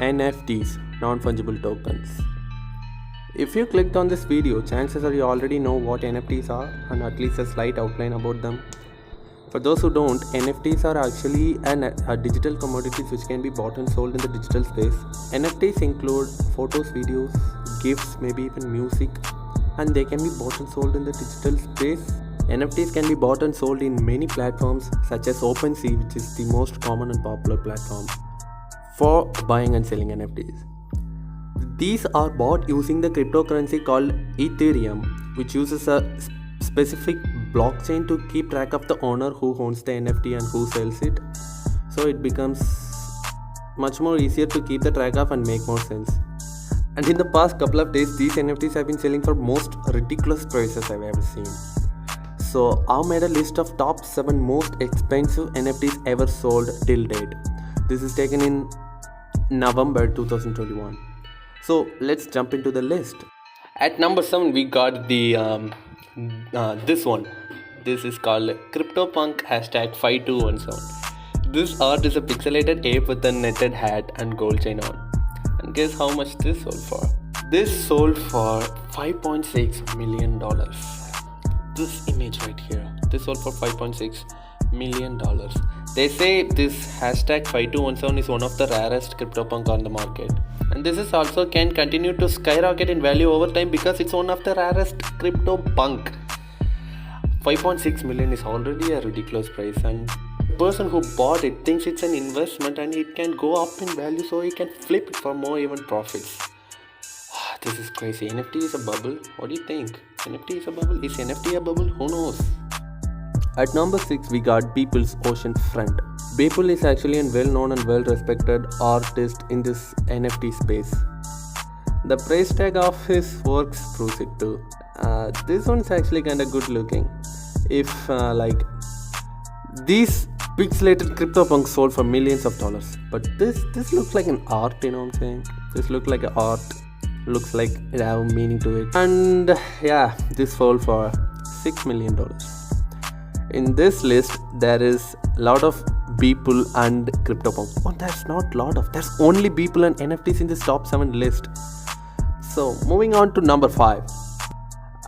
NFTs, non-fungible tokens. If you clicked on this video, chances are you already know what NFTs are and at least a slight outline about them. For those who don't, NFTs are actually a digital commodities which can be bought and sold in the digital space. NFTs include photos, videos, gifts, maybe even music, and they can be bought and sold in the digital space. NFTs can be bought and sold in many platforms such as OpenSea, which is the most common and popular platform for buying and selling NFTs. These are bought using the cryptocurrency called Ethereum, which uses a specific blockchain to keep track of the owner who owns the NFT and who sells it. So it becomes much more easier to keep the track of and make more sense. And in the past couple of days, these NFTs have been selling for most ridiculous prices I've ever seen. So I made a list of top 7 most expensive NFTs ever sold till date. This is taken in November 2021. So let's jump into the list. At number 7 we got the this one. This is called CryptoPunk #5217. This art is a pixelated ape with a netted hat and gold chain on. And guess how much this sold for? This sold for $5.6 million. This image right here. This sold for $5.6 million. They say this #5217 is one of the rarest CryptoPunk on the market. And this is also can continue to skyrocket in value over time because it's one of the rarest CryptoPunk. 5.6 million is already a ridiculous price, and the person who bought it thinks it's an investment and it can go up in value, so he can flip it for more even profits. This is crazy. NFT is a bubble. What do you think? NFT is a bubble? Is NFT a bubble? Who knows? At number 6 we got Beeple's Ocean Front. Beeple is actually a well-known and well-respected artist in this NFT space. The price tag of his works proves it too. This one's actually kinda good looking. If these pixelated CryptoPunks sold for millions of dollars, but this looks like an art, you know what I'm saying? This looks like an art, looks like it have meaning to it, and yeah, this sold for $6 million. In this list there is a lot of Beeple and CryptoPunk. Oh, there's not lot of. There's only Beeple and NFTs in this top 7 list. So moving on to number 5.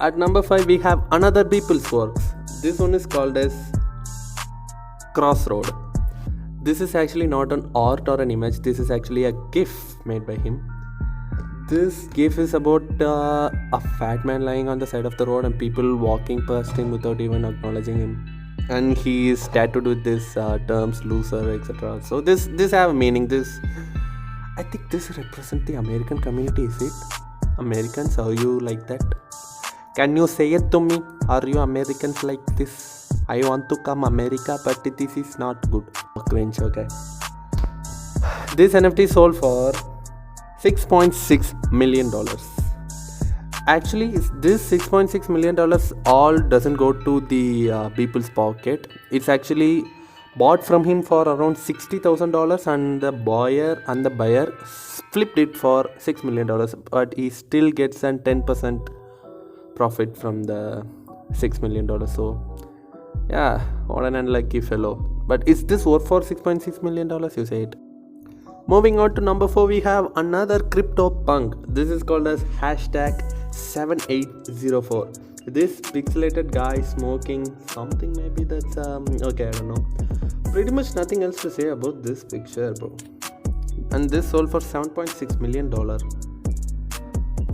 At number 5 we have another Beeple's works. This one is called as Crossroad. This is actually not an art or an image. This is actually a GIF made by him. This GIF is about a fat man lying on the side of the road and people walking past him without even acknowledging him. And he is tattooed with this terms loser, etc. So this have a meaning. I think this represents the American community. Is it? Americans, are you like that? Can you say it to me? Are you Americans like this? I want to come America, but this is not good. Cringe. Okay. This NFT sold for $6.6 million. Actually, this $6.6 million all doesn't go to the people's pocket. It's actually bought from him for around $60,000, and the buyer flipped it for $6 million, but he still gets a 10% profit from the $6 million. So yeah, what an unlucky fellow. But is this worth for $6.6 million, you say it? Moving on to number 4 we have another CryptoPunk. This is called as #7804. This pixelated guy smoking something, maybe that's okay, I don't know. Pretty much nothing else to say about this picture, bro. And this sold for $7.6 million. Oh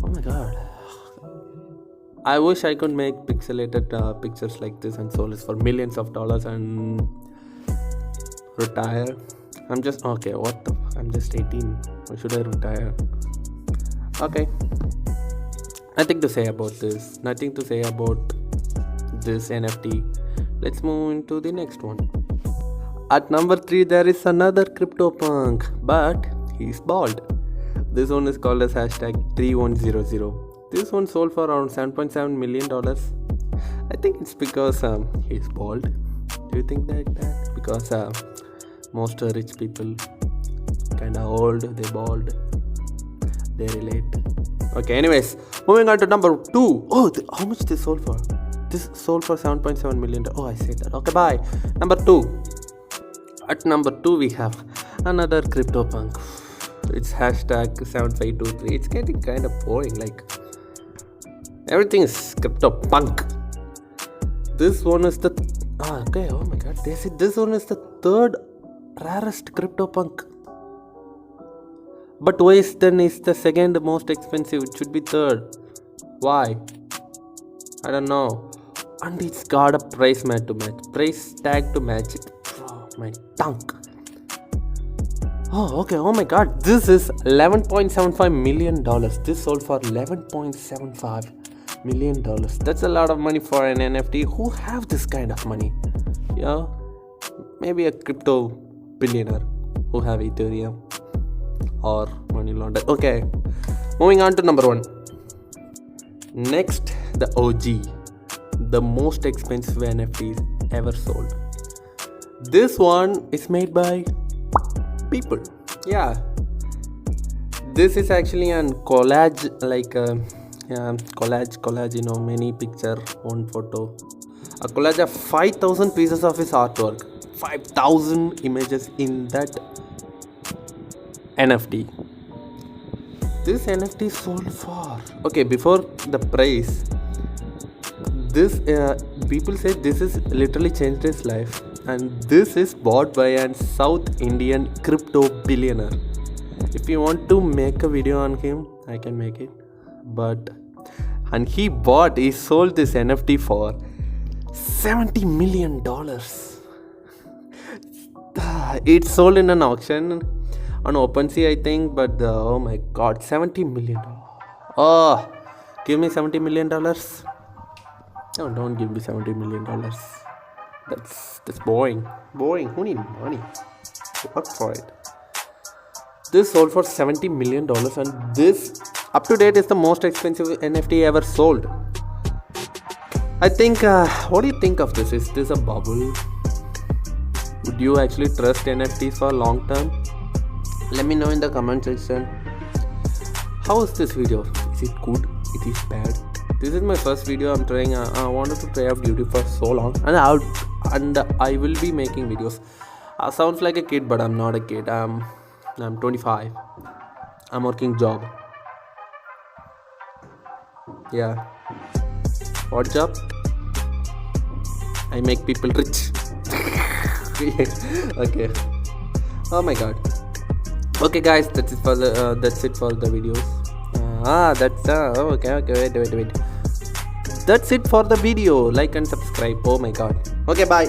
my god. I wish I could make pixelated pictures like this and sold it for millions of dollars and retire. I'm just 18. Why should I retire? Okay. Nothing to say about this. Nothing to say about this NFT. Let's move into the next one. At number 3 there is another CryptoPunk, but he's bald. This one is called as #3100. This one sold for around $7.7 million. I think it's because he's bald. Do you think that? Because most rich people kinda old, they bald, they relate. Okay, anyways, moving on to number 2. Oh, how much this sold for? This sold for $7.7 million. Oh, I said that. Okay, bye. Number 2. At number 2 we have another CryptoPunk. It's hashtag 7523. It's getting kind of boring. Like everything is CryptoPunk. This one is the okay. Oh my god! They said this one is the third rarest CryptoPunk. But why is the second most expensive? It should be third. Why? I don't know. And it's got a price tag to match it. Oh my tongue. Oh, okay. Oh my god. This is $11.75 million. This sold for $11.75 million. That's a lot of money for an NFT. Who have this kind of money? Yeah. Maybe a crypto billionaire who have Ethereum or money laundered. Okay. Moving on to number 1. Next, the OG. The most expensive NFTs ever sold. This one is made by people. Yeah. This is actually a collage, like collage, many picture, one photo. A collage of 5,000 pieces of his artwork. 5,000 images in that NFT. This NFT sold for, okay, before the price, this people say this is literally changed his life, and this is bought by a South Indian crypto billionaire. If you want to make a video on him, I can make it, and he sold this NFT for $70 million. It's sold in an auction on OpenSea, I think, but oh my god, $70 million. Oh, give me $70 million. No, don't give me $70 million. That's boring. Boring. Who needs money? Work for it. This sold for $70 million, and this up to date is the most expensive NFT ever sold. I think. What do you think of this? Is this a bubble? Would you actually trust NFTs for long term? Let me know in the comment section. How is this video? Is it good? It is bad? This is my first video I'm trying. I wanted to try out YouTube for so long, and I will be making videos. Sounds like a kid, but I'm not a kid. I'm 25. I'm working job. Yeah. What job? I make people rich. Okay. Oh my god. Okay, guys, that's it for the videos. Okay. Wait. That's it for the video. Like and subscribe. Oh my god. Okay, bye.